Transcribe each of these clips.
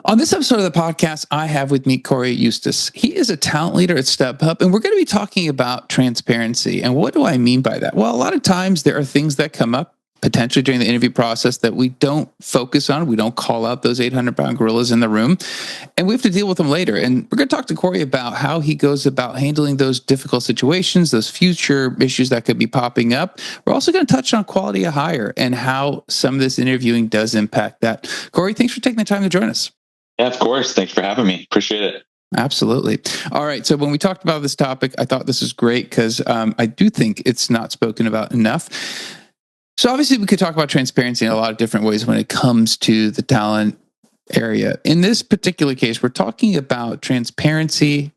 On this episode of the podcast, I have with me Cory Eustice. He is a talent leader at StepUp, and we're going to be talking about transparency. And what do I mean by that? Well, a lot of times there are things that come up potentially during the interview process that we don't focus on. We don't call out those 800-pound gorillas in the room, and we have to deal with them later. And we're going to talk to Cory about how he goes about handling those difficult situations, those future issues that could be popping up. We're also going to touch on quality of hire and how some of this interviewing does impact that. Cory, thanks for taking the time to join us. Yeah, of course. Thanks for having me. Appreciate it. Absolutely. All right. So when we talked about this topic, I thought this was great because I do think it's not spoken about enough. So obviously we could talk about transparency in a lot of different ways when it comes to the talent area. In this particular case, we're talking about transparency.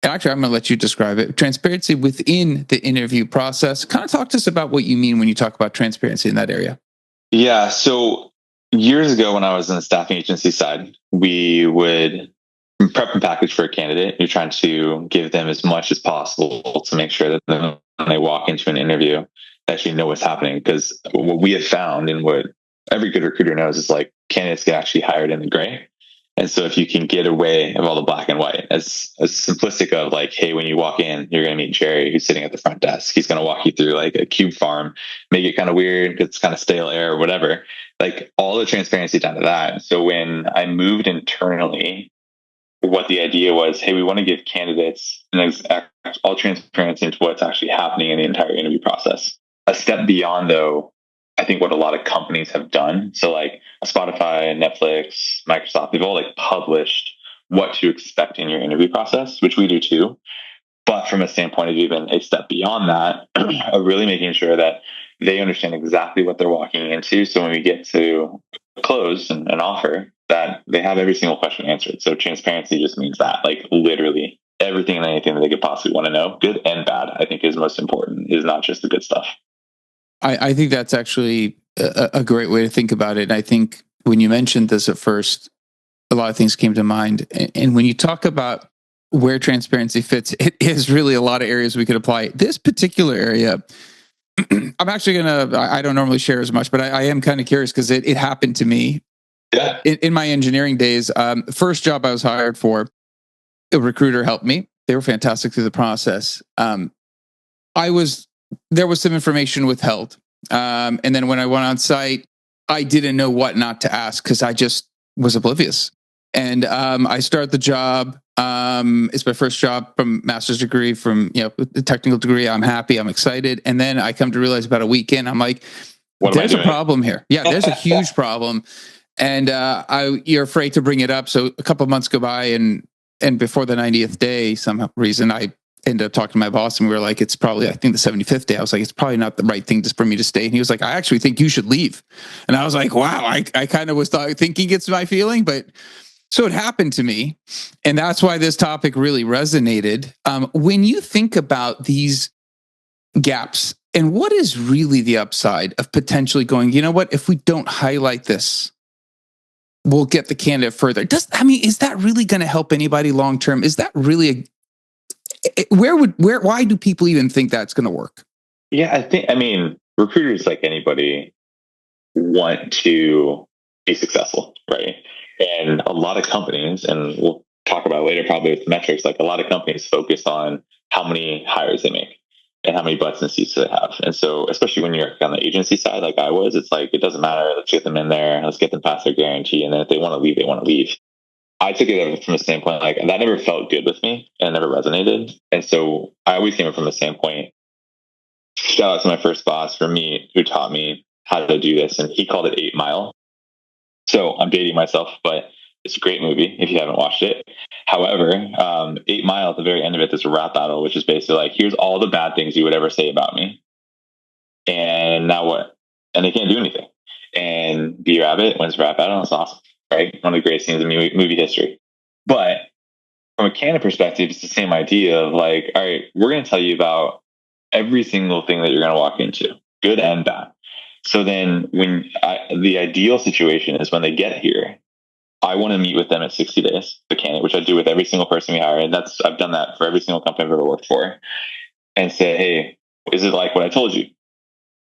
Actually, I'm going to let you describe it. Transparency within the interview process. Kind of talk to us about what you mean when you talk about transparency in that area. Yeah. So years ago, when I was in the staffing agency side, we would prep and package for a candidate. You're trying to give them as much as possible to make sure that when they walk into an interview, they actually know what's happening. Because what we have found and what every good recruiter knows is like candidates get actually hired in the gray. And so if you can get away of all the black and white, as simplistic of like, hey, when you walk in, you're going to meet Jerry, who's sitting at the front desk. He's going to walk you through like a cube farm, make it kind of weird because it's kind of stale air or whatever. Like all the transparency down to that. So when I moved internally, what the idea was, hey, we want to give candidates all transparency into what's actually happening in the entire interview process. A step beyond, though, I think what a lot of companies have done. So like Spotify, Netflix, Microsoft, they've all like published what to expect in your interview process, which we do too. But from a standpoint of even a step beyond that, of really making sure that they understand exactly what they're walking into. So when we get to close and an offer, that they have every single question answered. So transparency just means that, like literally everything and anything that they could possibly want to know, good and bad, I think is most important, is not just the good stuff. I think that's actually a great way to think about it. And I think when you mentioned this at first, a lot of things came to mind. And when you talk about where transparency fits, it is really a lot of areas we could apply. This particular area, I'm actually I don't normally share as much, but I am kind of curious because it happened to me. Yeah. In my engineering days. First job I was hired for, a recruiter helped me. They were fantastic through the process. There was some information withheld. And then when I went on site, I didn't know what not to ask because I just was oblivious. And I start the job. It's my first job from master's degree, from the technical degree. I'm happy. I'm excited. And then I come to realize about a week in, I'm like, there's a problem here. Yeah, there's a huge problem. And you're afraid to bring it up. So a couple of months go by, and before the 90th day, some reason I ended up talking to my boss, and we were like, it's probably, I think the 75th day, I was like, it's probably not the right thing for me to stay. And he was like, I actually think you should leave. And I was like, wow, I kind of was thinking it's my feeling, but so it happened to me. And that's why this topic really resonated. When you think about these gaps, and what is really the upside of potentially going, you know what, if we don't highlight this, we'll get the candidate further. Is that really going to help anybody long term? Is that really why do people even think that's going to work? Yeah, recruiters, like anybody, want to be successful, right? And a lot of companies, and we'll talk about later probably with metrics, like a lot of companies focus on how many hires they make and how many butts and seats they have. And so, especially when you're on the agency side, like I was, it's like, it doesn't matter. Let's get them in there. Let's get them past their guarantee. And then if they want to leave, they want to leave. I took it from a standpoint, like that never felt good with me and never resonated. And so I always came from a standpoint, shout out to my first boss for me, who taught me how to do this. And he called it 8 Mile. So I'm dating myself, but it's a great movie if you haven't watched it. However, 8 Mile, at the very end of it, there's a rap battle, which is basically like, here's all the bad things you would ever say about me. And now what? And they can't do anything. And B Rabbit wins rap battle. It's awesome, right? One of the great scenes in movie history. But from a candidate perspective, it's the same idea of like, all right, we're going to tell you about every single thing that you're going to walk into, good and bad. So then the ideal situation is when they get here, I want to meet with them at 60 days, the candidate, which I do with every single person we hire. And I've done that for every single company I've ever worked for, and say, hey, is it like what I told you?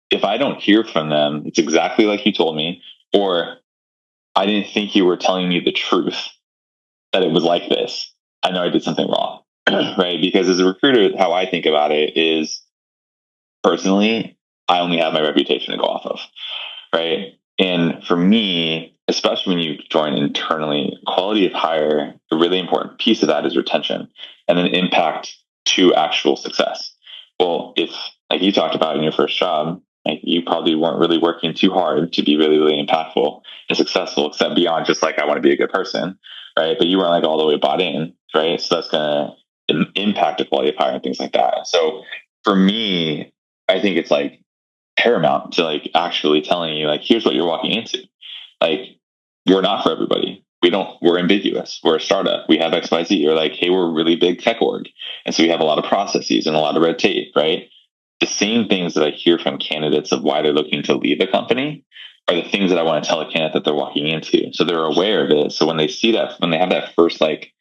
If I don't hear from them, it's exactly like you told me, or I didn't think you were telling me the truth that it was like this. I know I did something wrong, right? Because as a recruiter, how I think about it is personally, I only have my reputation to go off of, right? And for me, especially when you join internally, quality of hire, a really important piece of that is retention and then impact to actual success. Well, if like you talked about in your first job, like you probably weren't really working too hard to be really, really impactful and successful, except beyond just like, I want to be a good person, right? But you weren't like all the way bought in, right? So that's going to impact the quality of hire and things like that. So for me, I think it's like paramount to like actually telling you like, here's what you're walking into. Like, we're not for everybody. We're ambiguous. We're a startup. We have XYZ. Or like, hey, we're a really big tech org. And so we have a lot of processes and a lot of red tape, right? The same things that I hear from candidates of why they're looking to leave a company are the things that I want to tell a candidate that they're walking into. So they're aware of it. So when they see that, when they have that first like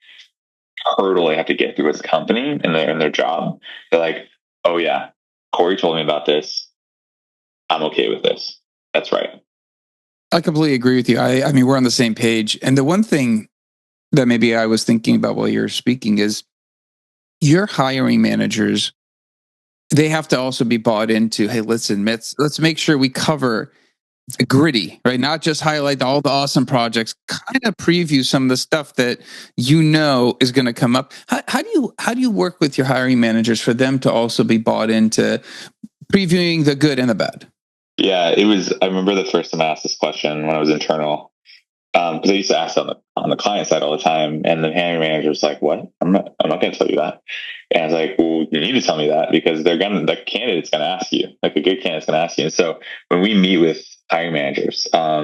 hurdle they have to get through as a company in their job, they're like, oh yeah, Cory told me about this. I'm okay with this. That's right. I completely agree with you. I mean, we're on the same page. And the one thing that maybe I was thinking about while you're speaking is your hiring managers, they have to also be bought into, hey, listen, let's make sure we cover the gritty, right? Not just highlight all the awesome projects, kind of preview some of the stuff that you know is going to come up. How do you work with your hiring managers for them to also be bought into previewing the good and the bad? Yeah, I remember the first time I asked this question when I was internal, because I used to ask on the client side all the time, and the hiring manager was like, "What? I'm not going to tell you that." And I was like, "Well, you need to tell me that because the candidate's going to ask you, like a good candidate's going to ask you." And so when we meet with hiring managers, I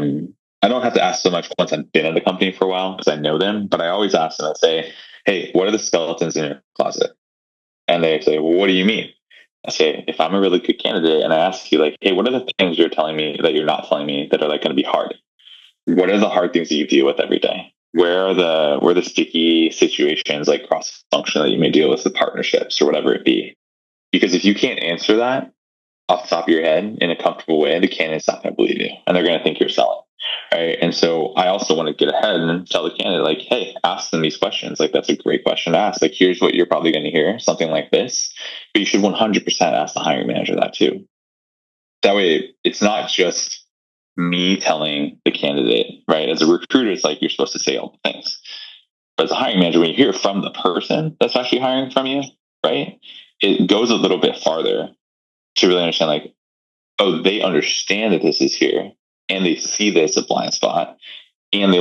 don't have to ask so much once I've been at the company for a while because I know them, but I always ask them. I say, "Hey, what are the skeletons in your closet?" And they say, "Well, what do you mean?" I say, if I'm a really good candidate and I ask you like, hey, what are the things you're telling me that you're not telling me that are like going to be hard? What are the hard things that you deal with every day? Where are the sticky situations like cross function that you may deal with partnerships or whatever it be? Because if you can't answer that off the top of your head in a comfortable way, the candidate's not going to believe you and they're going to think you're selling. Right. And so I also want to get ahead and tell the candidate, like, hey, ask them these questions. Like, that's a great question to ask. Like, here's what you're probably going to hear, something like this. But you should 100% ask the hiring manager that too. That way, it's not just me telling the candidate, right? As a recruiter, it's like you're supposed to say all the things. But as a hiring manager, when you hear it from the person that's actually hiring from you, right, it goes a little bit farther to really understand, like, oh, they understand that this is here and they see this a blind spot and they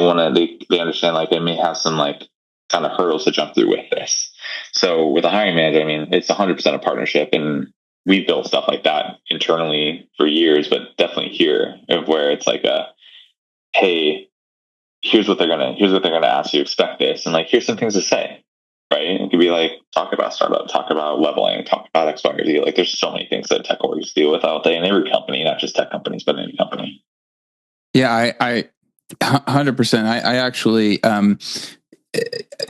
understand like they may have some like kind of hurdles to jump through with this. So with a hiring manager, I mean, it's 100% a partnership, and we built stuff like that internally for years, but definitely here of where it's like hey, here's what they're gonna ask you, expect this, and like here's some things to say. Right? It could be like talk about startup, talk about leveling, talk about X, Y, or Z. Like there's so many things that tech orgs deal with out there in every company, not just tech companies, but any company. Yeah, I 100%. I actually,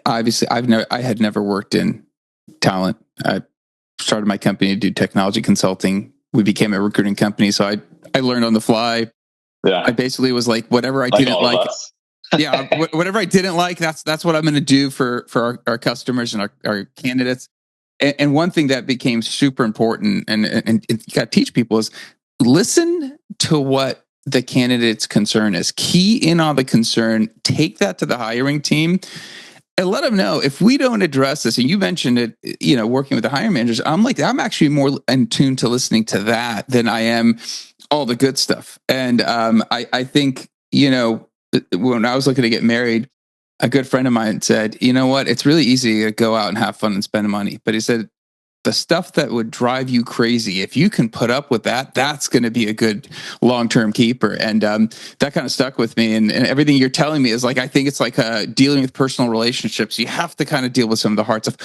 obviously, I had never worked in talent. I started my company to do technology consulting. We became a recruiting company, so I learned on the fly. Yeah, I basically was like, whatever I didn't like. Yeah, whatever I didn't like, that's what I'm going to do for our customers and our candidates. And one thing that became super important, and you got to teach people, is listen to what the candidate's concern is. Key in on the concern, take that to the hiring team, and let them know if we don't address this. And you mentioned it, working with the hiring managers. I'm actually more in tune to listening to that than I am all the good stuff. And I think, when I was looking to get married, a good friend of mine said, you know what, it's really easy to go out and have fun and spend money. But he said, the stuff that would drive you crazy, if you can put up with that, that's going to be a good long-term keeper. And that kind of stuck with me. And everything you're telling me is like, I think it's like dealing with personal relationships. You have to kind of deal with some of the hard stuff,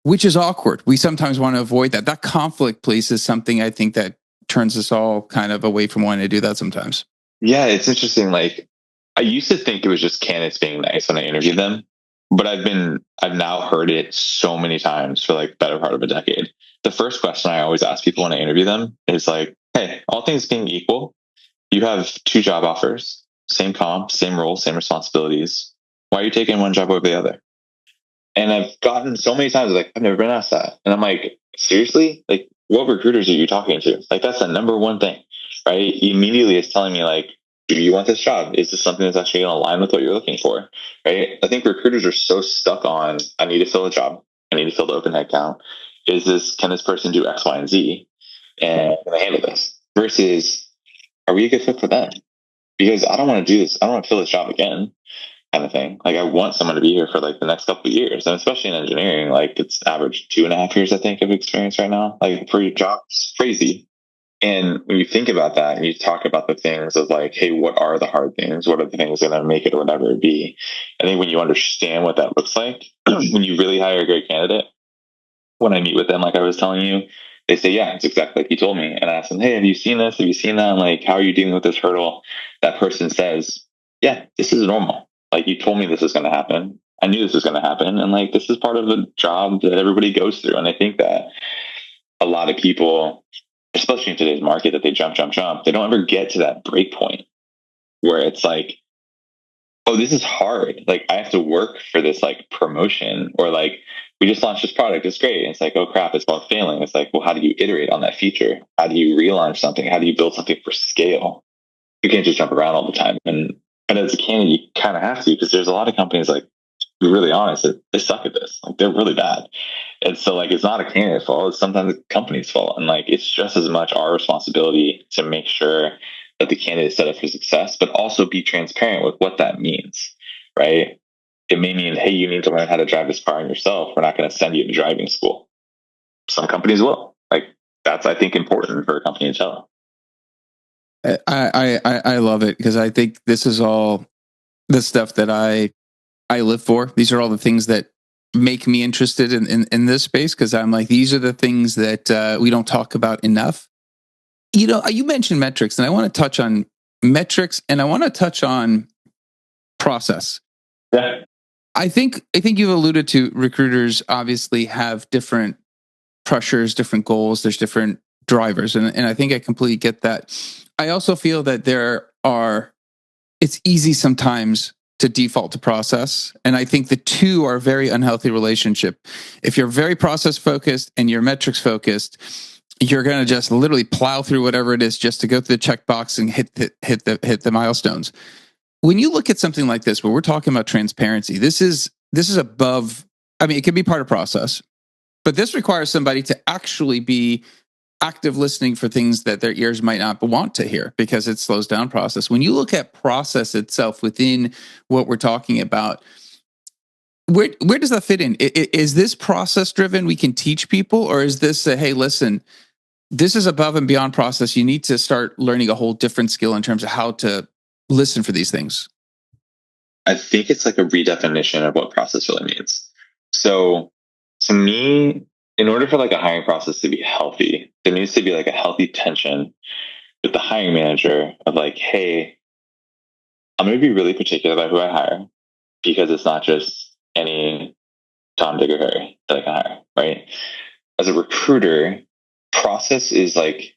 which is awkward. We sometimes want to avoid that. That conflict, please, is something I think that turns us all kind of away from wanting to do that sometimes. Yeah, it's interesting. Like I used to think it was just candidates being nice when I interviewed them, but I've now heard it so many times for like better part of a decade. The first question I always ask people when I interview them is like, hey, all things being equal, you have two job offers. same comp, same role, same responsibilities. Why are you taking one job over the other? And I've gotten so many times, like, I've never been asked that. And I'm like, seriously? Like, what recruiters are you talking to? Like, that's the number one thing, right? Immediately it's telling me, like, do you want this job? Is this something that's actually going to align with what you're looking for? Right? I think recruiters are so stuck on, I need to fill a job. I need to fill the open headcount. Can this person do X, Y, and Z? And can I handle this? Versus, are we a good fit for them? Because I don't want to do this. I don't want to fill this job again, kind of thing. Like, I want someone to be here for like the next couple of years, and especially in engineering, like it's average 2.5 years, I think, of experience right now. Like, for your job, it's crazy. And when you think about that and you talk about the things of like, hey, what are the hard things? What are the things that are going to make it or whatever it be? I think when you understand what that looks like, when you really hire a great candidate, when I meet with them, like I was telling you, they say, yeah, it's exactly like you told me. And I ask them, hey, have you seen this? Have you seen that? And like, how are you dealing with this hurdle? That person says, yeah, this is normal. Like, you told me this is going to happen. I knew this was going to happen. And like, this is part of the job that everybody goes through. And I think that a lot of people, especially in today's market, that they jump, they don't ever get to that break point where it's like, oh, this is hard. Like, I have to work for this like promotion, or like, we just launched this product. It's great. And it's like, oh crap, it's all failing. It's like, well, how do you iterate on that feature? How do you relaunch something? How do you build something for scale? You can't just jump around all the time. And as a candidate, you kind of have to, because there's a lot of companies, like, to be really honest, they suck at this. Like, they're really bad. And so like, it's not a candidate's fault. It's sometimes the company's fault. And like, it's just as much our responsibility to make sure that the candidate is set up for success, but also be transparent with what that means, right? It may mean, hey, you need to learn how to drive this car on yourself. We're not going to send you to driving school. Some companies will. Like, that's, I think, important for a company to tell. I love it, because I think this is all the stuff that I live for. These are all the things that make me interested in this space, because I'm like, these are the things that we don't talk about enough. You know, you mentioned metrics, and I want to touch on metrics, and I want to touch on process. Yeah. I think you've alluded to recruiters obviously have different pressures, different goals, there's different drivers. And I think I completely get that. I also feel that it's easy sometimes to default to process. And I think the two are a very unhealthy relationship. If you're very process focused and you're metrics focused, you're going to just literally plow through whatever it is just to go through the checkbox and hit the milestones. When you look at something like this, where we're talking about transparency, this is above. I mean, it can be part of process, but this requires somebody to actually be active listening for things that their ears might not want to hear, because it slows down process. When you look at process itself within what we're talking about, where does that fit in? Is this process driven? We can teach people, or is this hey, listen, this is above and beyond process. You need to start learning a whole different skill in terms of how to listen for these things? I think it's like a redefinition of what process really means. So to me, in order for like a hiring process to be healthy, there needs to be like a healthy tension with the hiring manager of like, hey, I'm going to be really particular about who I hire, because it's not just any Tom, Dick, or Harry that I can hire, right? As a recruiter, process is like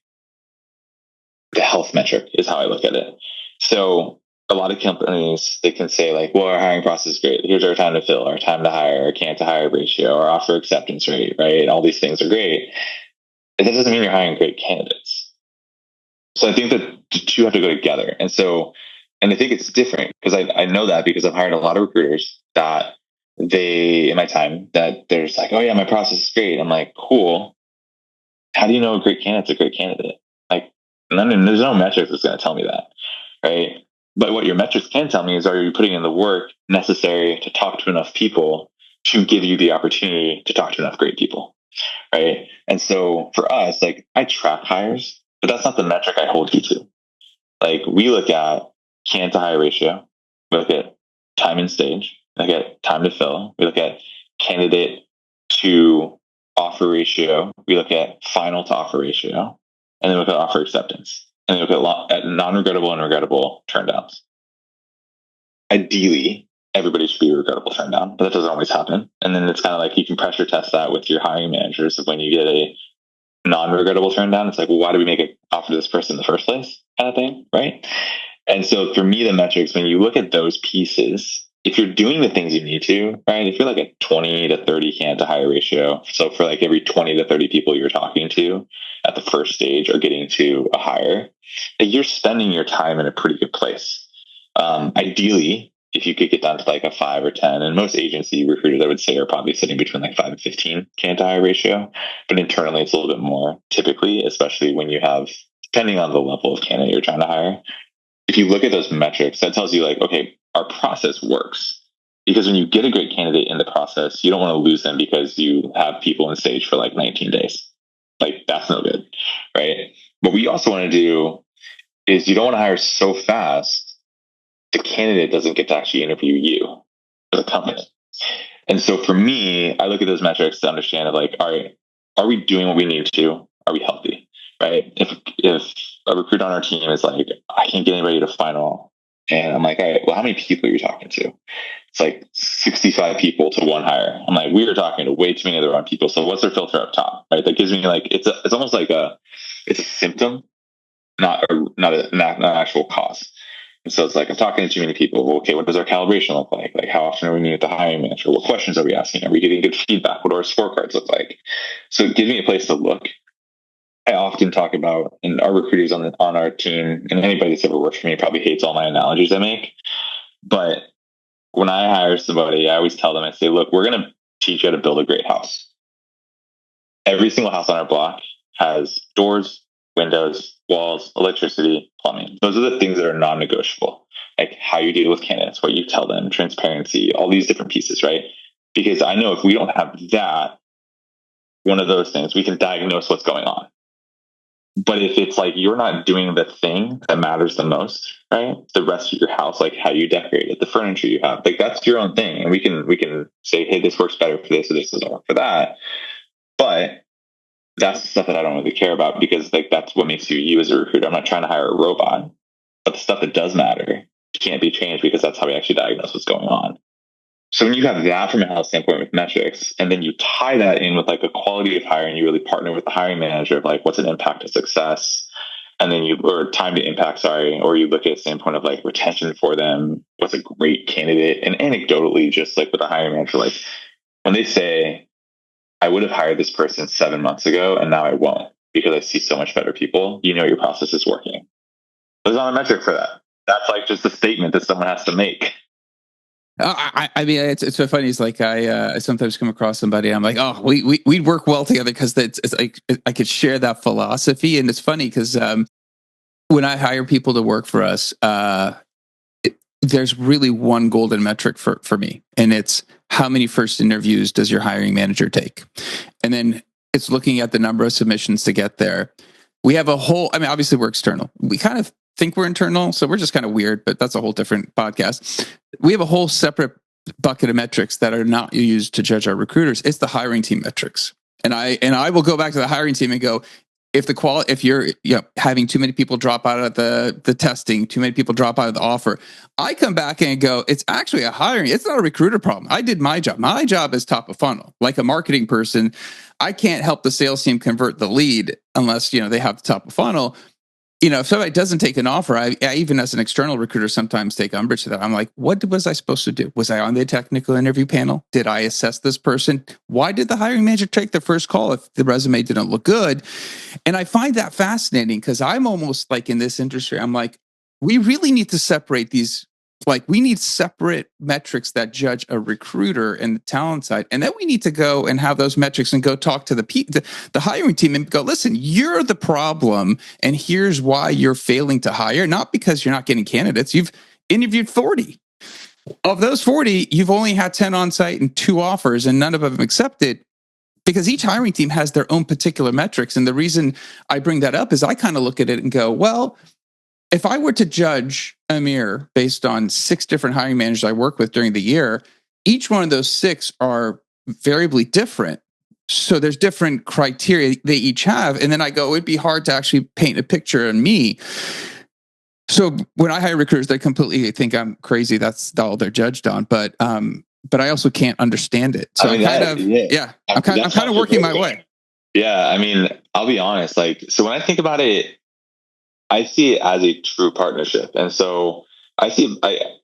the health metric is how I look at it. So a lot of companies, they can say like, well, our hiring process is great. Here's our time to fill, our time to hire, our can to hire ratio, our offer acceptance rate, right? All these things are great. But that doesn't mean you're hiring great candidates. So I think that the two have to go together. And I think it's different, because I know that, because I've hired a lot of recruiters that in my time, that they're just like, oh yeah, my process is great. I'm like, cool. How do you know a great candidate's a great candidate? Like, there's no metrics that's going to tell me that, right? But what your metrics can tell me is, are you putting in the work necessary to talk to enough people to give you the opportunity to talk to enough great people, right? And so for us, like, I track hires, but that's not the metric I hold you to. Like, we look at can to hire ratio, we look at time and stage, we look at time to fill, we look at candidate to offer ratio, we look at final to offer ratio, and then we look at offer acceptance, and then we look at non-regrettable and regrettable turndowns. Ideally, everybody should be a regrettable turndown, but that doesn't always happen. And then it's kind of like, you can pressure test that with your hiring managers. Of when you get a non-regrettable turndown, it's like, well, why do we make an offer to this person in the first place, kind of thing, right? And so for me, the metrics, when you look at those pieces, if you're doing the things you need to, right? If you're like a 20 to 30 candidate to hire ratio, so for like every 20 to 30 people you're talking to at the first stage or getting to a hire, like you're spending your time in a pretty good place. Ideally, if you could get down to like a 5 or 10, and most agency recruiters I would say are probably sitting between like 5 and 15 candidate to hire ratio, but internally it's a little bit more typically, especially when you have, depending on the level of candidate you're trying to hire. If you look at those metrics, that tells you like, okay, our process works. Because when you get a great candidate in the process, you don't want to lose them because you have people in stage for like 19 days. Like that's no good, right? What we also want to do is you don't want to hire so fast the candidate doesn't get to actually interview you for the company. And so for me, I look at those metrics to understand of like, all right, are we doing what we need to? Are we healthy? Right? If a recruit on our team is like, I can't get anybody to final, and I'm like, all right, well, how many people are you talking to? It's like 65 people to one hire. I'm like, we are talking to way too many of the wrong people. So what's their filter up top? Right? That gives me like it's almost like it's a symptom, not an actual cause. And so it's like, I'm talking to too many people. Well, okay, what does our calibration look like? Like, how often are we meeting with the hiring manager? What questions are we asking? Are we getting good feedback? What do our scorecards look like? So it gives me a place to look. I often talk about, and our recruiters on our team, and anybody that's ever worked for me probably hates all my analogies I make. But when I hire somebody, I always tell them, I say, look, we're going to teach you how to build a great house. Every single house on our block has doors, windows, walls, electricity, plumbing. Those are the things that are non-negotiable. Like how you deal with candidates, what you tell them, transparency, all these different pieces, right? Because I know if we don't have that, one of those things, we can diagnose what's going on. But if it's like you're not doing the thing that matters the most, right? The rest of your house, like how you decorate it, the furniture you have, like that's your own thing. And we can say, hey, this works better for this, or this doesn't work for that. But that's the stuff that I don't really care about because like that's what makes you as a recruiter. I'm not trying to hire a robot, but the stuff that does matter can't be changed because that's how we actually diagnose what's going on. So when you have that from a health standpoint with metrics, and then you tie that in with like a quality of hiring, you really partner with the hiring manager of like what's an impact to success, and then or time to impact, or you look at the standpoint of like retention for them, what's a great candidate, and anecdotally, just like with the hiring manager, like when they say, I would have hired this person 7 months ago, and now I won't because I see so much better people, you know your process is working. There's not a metric for that. That's like just a statement that someone has to make. I mean, it's so funny. It's like I sometimes come across somebody. I'm like, oh, we'd work well together because it's like I could share that philosophy. And it's funny because when I hire people to work for us, there's really one golden metric for me, and it's how many first interviews does your hiring manager take, and then it's looking at the number of submissions to get there. We have a whole. I mean, obviously we're external. We kind of think we're internal, so we're just kind of weird, but that's a whole different podcast. We have a whole separate bucket of metrics that are not used to judge our recruiters. It's the hiring team metrics. And I will go back to the hiring team and go, if you're having too many people drop out of the testing, too many people drop out of the offer, I come back and go, it's actually a hiring. It's not a recruiter problem. I did my job. My job is top of funnel. Like a marketing person, I can't help the sales team convert the lead unless they have the top of funnel. If somebody doesn't take an offer, I even as an external recruiter sometimes take umbrage to that. I'm like, what was I supposed to do? Was I on the technical interview panel? Did I assess this person? Why did the hiring manager take the first call if the resume didn't look good? And I find that fascinating because I'm almost like in this industry, I'm like, we really need to separate these. Like we need separate metrics that judge a recruiter and the talent side. And then we need to go and have those metrics and go talk to the hiring team and go, listen, you're the problem. And here's why you're failing to hire. Not because you're not getting candidates. You've interviewed 40. Of those 40, you've only had 10 on site and 2 offers and none of them accepted. Because each hiring team has their own particular metrics. And the reason I bring that up is I kind of look at it and go, well, if I were to judge Amir based on 6 different hiring managers I work with during the year, each one of those 6 are variably different. So there's different criteria they each have. And then I go, it'd be hard to actually paint a picture on me. So when I hire recruiters, they completely think I'm crazy. That's all they're judged on. But I also can't understand it. So I'm kind of working my way. Yeah. I mean, I'll be honest. Like, so when I think about it, I see it as a true partnership. And so I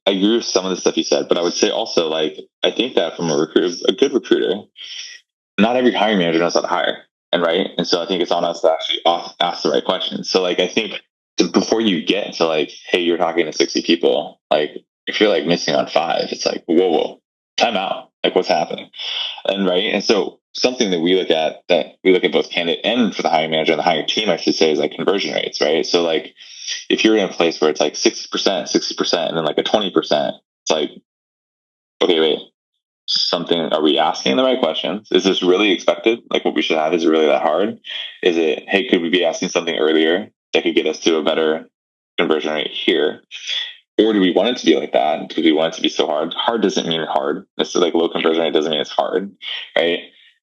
agree with some of the stuff you said, but I would say also, like, I think that from a good recruiter, not every hiring manager knows how to hire. And right. And so I think it's on us to actually ask the right questions. So like, I think before you get to like, hey, you're talking to 60 people, like if you're like missing on 5, it's like, whoa, time out. Like what's happening? And right. And so something that we look at both candidate and for the hiring manager and the hiring team, I should say, is like conversion rates, right? So like if you're in a place where it's like 60%, and then like a 20%, it's like, okay, wait, are we asking the right questions? Is this really expected? Like what we should have, is it really that hard? Is it, hey, could we be asking something earlier that could get us to a better conversion rate here? Or do we want it to be like that because we want it to be so hard? Hard doesn't mean hard. It's like low conversion rate doesn't mean it's hard, right?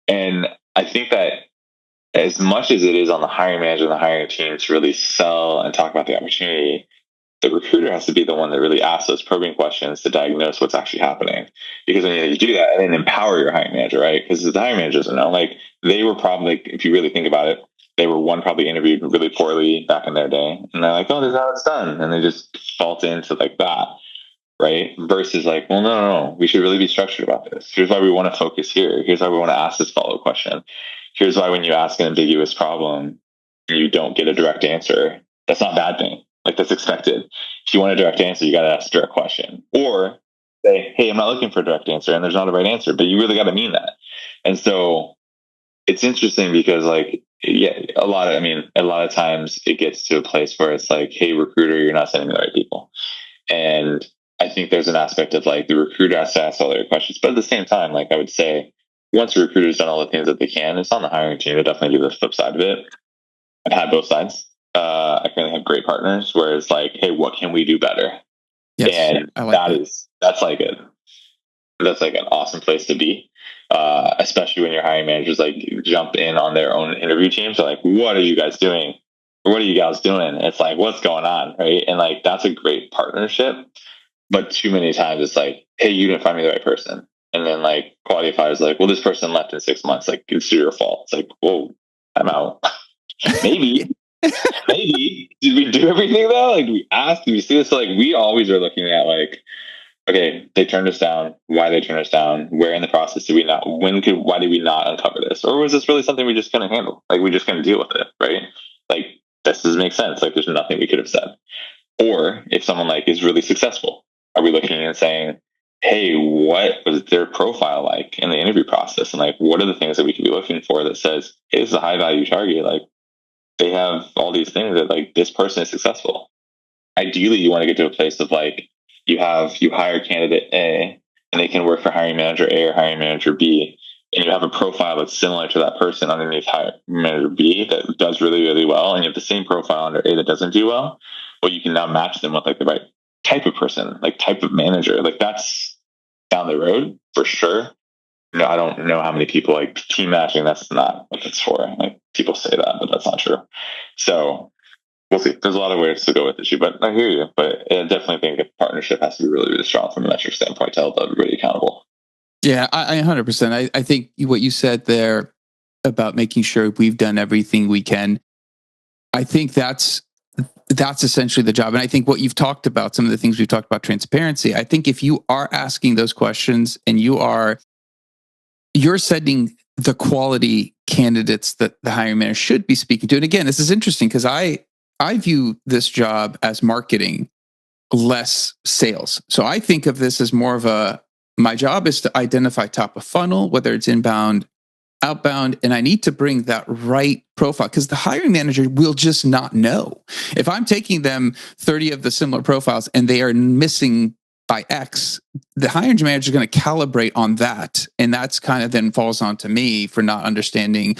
And I think that as much as it is on the hiring manager and the hiring team to really sell and talk about the opportunity, the recruiter has to be the one that really asks those probing questions to diagnose what's actually happening. Because when you do that, and then empower your hiring manager, right? Because the hiring manager doesn't know. Like they were probably, if you really think about it, they were probably interviewed really poorly back in their day, and they're like, "Oh, this is how it's done," and they just fault into like that, right? Versus like, well, no, we should really be structured about this. Here's why we want to focus here. Here's why we want to ask this follow-up question. Here's why when you ask an ambiguous problem, you don't get a direct answer. That's not a bad thing. Like that's expected. If you want a direct answer, you got to ask a direct question, or say, "Hey, I'm not looking for a direct answer," and there's not a right answer, but you really got to mean that. And so it's interesting because like, yeah, a lot of times it gets to a place where it's like, "Hey, recruiter, you're not sending the right people." And I think there's an aspect of like the recruiter has to ask all their questions, but at the same time, like I would say, once a recruiter's done all the things that they can, it's on the hiring team to definitely do the flip side of it. I've had both sides. I currently have great partners where it's like, hey, what can we do better? Yes, And I like that. That's like an awesome place to be. Especially when your hiring managers like jump in on their own interview teams. So like, what are you guys doing? What are you guys doing? It's like, what's going on? Right. And like, that's a great partnership. But too many times it's like, hey, you didn't find me the right person. And then like quality fire is like, well, this person left in 6 months. Like it's your fault. It's like, whoa, I'm out. Maybe. Maybe. Did we do everything though? Like, did we ask? Did we see this? So, like, we always are looking at, like, okay, they turned us down. Why they turned us down? Where in the process did we not? Why did we not uncover this? Or was this really something we just couldn't handle? Like, we just couldn't deal with it, right? Like, this doesn't make sense. Like, there's nothing we could have said. Or if someone, like, is really successful, are we looking and saying, hey, what was their profile like in the interview process? And, like, what are the things that we could be looking for that says, hey, this is a high value target? Like, they have all these things that like this person is successful. Ideally, you want to get to a place of like you hire candidate A and they can work for hiring manager A or hiring manager B, and you have a profile that's similar to that person underneath hiring manager B that does really, really well, and you have the same profile under A that doesn't do well. Well, you can now match them with like the right type of person, like type of manager. Like that's down the road for sure. No, I don't know how many people like team matching. That's not what it's for. Like people say that, but that's not true. So we'll see. There's a lot of ways to go with issue, but I hear you. But I definitely think a partnership has to be really, really strong from a metric standpoint to hold everybody accountable. Yeah, I 100%. I think what you said there about making sure we've done everything we can, I think that's essentially the job. And I think what you've talked about, some of the things we've talked about, transparency, I think if you are asking those questions and you're sending the quality candidates that the hiring manager should be speaking to. And again, this is interesting because I view this job as marketing, less sales. So I think of this as more of my job is to identify top of funnel, whether it's inbound, outbound, and I need to bring that right profile because the hiring manager will just not know. If I'm taking them 30 of the similar profiles and they are missing by X, the hiring manager is going to calibrate on that. And that's kind of then falls onto me for not understanding,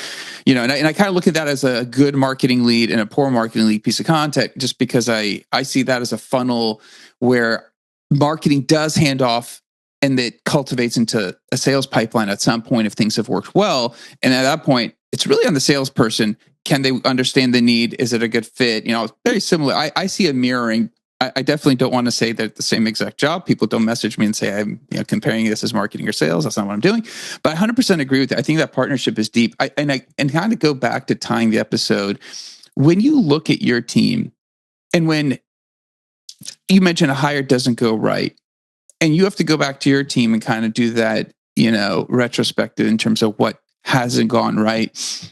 and I kind of look at that as a good marketing lead and a poor marketing lead piece of content, just because I see that as a funnel where marketing does hand off and it cultivates into a sales pipeline at some point if things have worked well. And at that point, it's really on the salesperson. Can they understand the need? Is it a good fit? Very similar. I see a mirroring. I definitely don't want to say that the same exact job. People don't message me and say I'm comparing this as marketing or sales. That's not what I'm doing. But I 100% agree with you. I think that partnership is deep. And kind of go back to tying the episode. When you look at your team, And when you mentioned a hire doesn't go right, and you have to go back to your team and kind of do that, retrospective in terms of what hasn't gone right.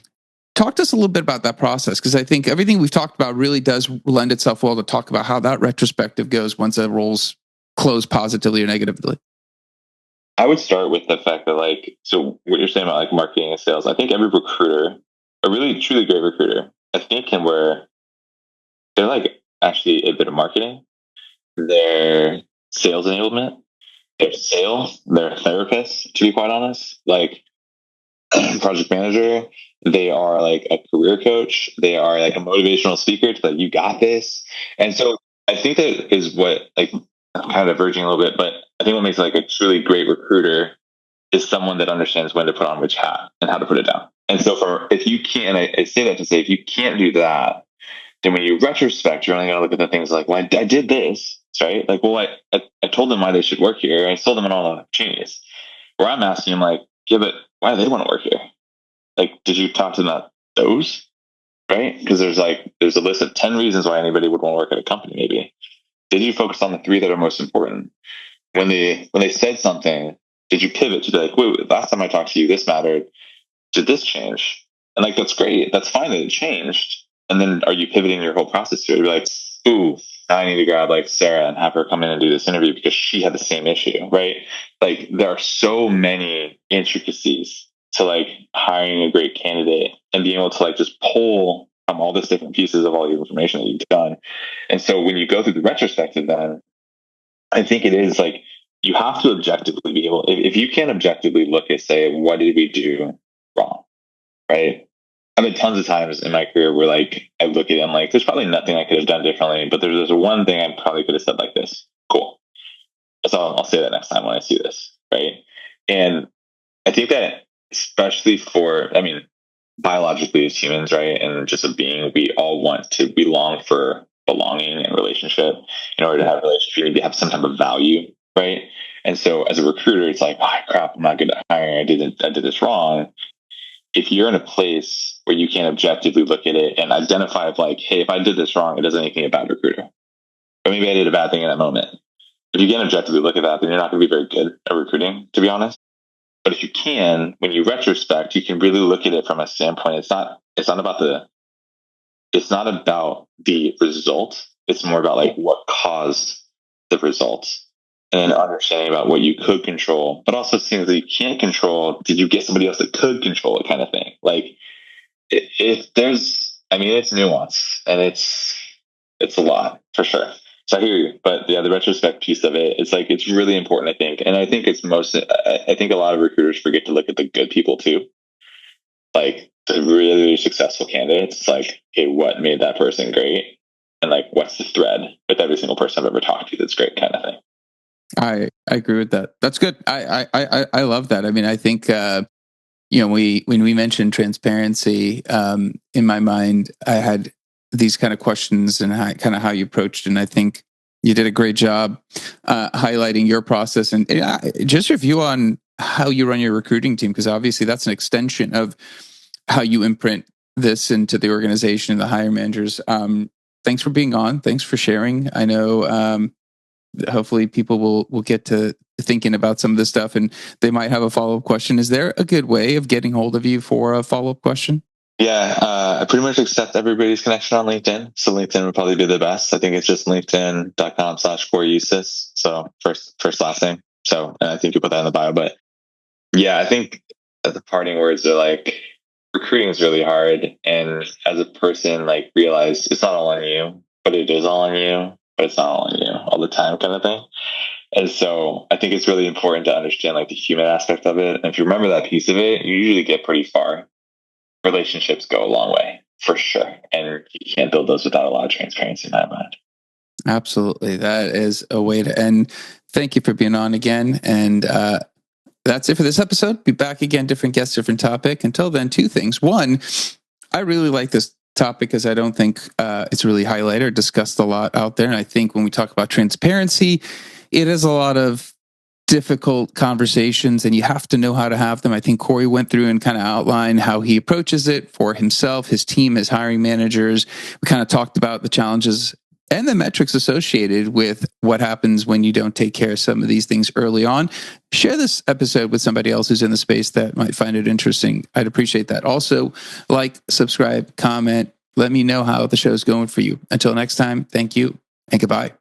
Talk to us a little bit about that process, because I think everything we've talked about really does lend itself well to talk about how that retrospective goes once a role's closed positively or negatively. I would start with the fact that so what you're saying about marketing and sales, I think every recruiter, a really truly great recruiter, I think can wear, they're actually a bit of marketing, their sales enablement, their sales, their therapist, to be quite honest, project manager. They are a career coach. They are a motivational speaker to you got this. And so I think that is what I'm kind of diverging a little bit, but I think what makes a truly great recruiter is someone that understands when to put on which hat and how to put it down. And so if you can't, I say that to say, if you can't do that, then when you retrospect, you're only going to look at the things well, I did this, right? I told them why they should work here. I sold them on all the opportunities. Where I'm asking them, yeah, but why do they want to work here? Did you talk to them about those? Right? Because there's a list of 10 reasons why anybody would want to work at a company, maybe. Did you focus on the 3 that are most important? When they said something, did you pivot to be wait, last time I talked to you, this mattered. Did this change? And that's great. That's fine that it changed. And then are you pivoting your whole process to it? You're ooh, now I need to grab Sarah and have her come in and do this interview because she had the same issue, right? There are so many intricacies to hiring a great candidate and being able to just pull from all these different pieces of all the information that you've done. And so when you go through the retrospective, then I think it is you have to objectively be able, if you can't objectively look and say, what did we do wrong? Right? I've had tons of times in my career where I look at it, I'm there's probably nothing I could have done differently, but there's one thing I probably could have said like this. Cool. So I'll say that next time when I see this. Right. And I think that especially biologically as humans, right, and just a being, we all long for belonging and relationship. In order to have a relationship, you need to have some type of value, right? And so as a recruiter, it's oh crap, I'm not good at hiring. I did this wrong. If you're in a place where you can't objectively look at it and identify hey, if I did this wrong, it doesn't make me a bad recruiter. Or maybe I did a bad thing in that moment. If you can't objectively look at that, then you're not going to be very good at recruiting, to be honest. But if you can, when you retrospect, you can really look at it from a standpoint. It's not about the result. It's more about what caused the results, and understanding about what you could control, but also things that you can't control. Did you get somebody else that could control it, kind of thing? If there's, it's nuance and it's a lot for sure. So I hear you, but yeah, the retrospect piece of it, it's really important, I think. And I think I think a lot of recruiters forget to look at the good people too. The really, really successful candidates, hey, what made that person great? And what's the thread with every single person I've ever talked to that's great, kind of thing. I agree with that. That's good. I love that. I think, when we mentioned transparency, in my mind, I had these kind of questions and how you approached it. And I think you did a great job highlighting your process and just your view on how you run your recruiting team, because obviously that's an extension of how you imprint this into the organization and the hiring managers. Thanks for being on. Thanks for sharing. I know hopefully people will get to thinking about some of this stuff and they might have a follow-up question. Is there a good way of getting hold of you for a follow-up question? Yeah, I pretty much accept everybody's connection on LinkedIn. So LinkedIn would probably be the best. I think it's just linkedin.com/Cory Eustice. So first last name. So I think you put that in the bio. But yeah, I think that the parting words are recruiting is really hard. And as a person, realize it's not all on you, but it is all on you, but it's not all on you all the time, kind of thing. And so I think it's really important to understand the human aspect of it. And if you remember that piece of it, you usually get pretty far. Relationships go a long way, for sure. And you can't build those without a lot of transparency in my mind. Absolutely. That is a way to end. Thank you for being on again. And that's it for this episode. Be back again, different guest, different topic. Until then, 2 things. 1, I really like this topic because I don't think it's really highlighted or discussed a lot out there. And I think when we talk about transparency, it is a lot of difficult conversations and you have to know how to have them. I think Cory went through and kind of outlined how he approaches it for himself, his team, his hiring managers. We kind of talked about the challenges and the metrics associated with what happens when you don't take care of some of these things early on. Share this episode with somebody else who's in the space that might find it interesting. I'd appreciate that. Also, like, subscribe, comment. Let me know how the show's going for you. Until next time, thank you and goodbye.